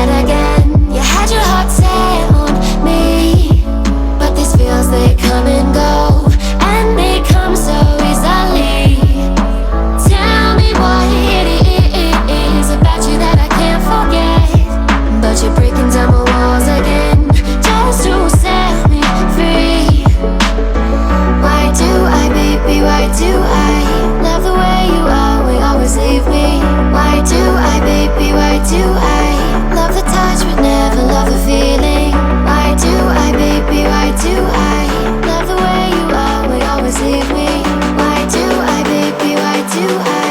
head again. You had your heart set on me, but these feels, they come and go, and they come so easily. Tell me what it is about you that I can't forget, but you're breaking down my walls again, just to set me free. Why do I, baby, why do I love the way you are, we always leave me? Why do I, baby, why do I love the touch but never love the feeling? Why do I, baby, why do I love the way you are, we always leave me? Why do I, baby, why do I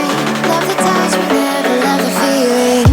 love the touch but never love the feeling?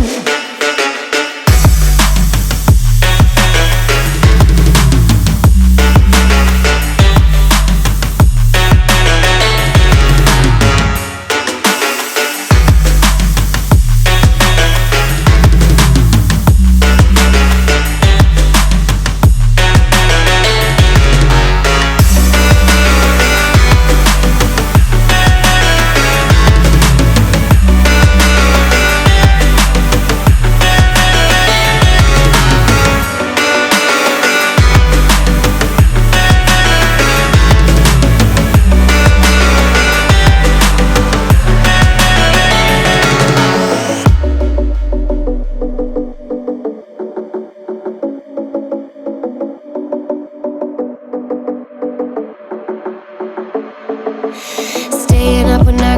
Staying up when I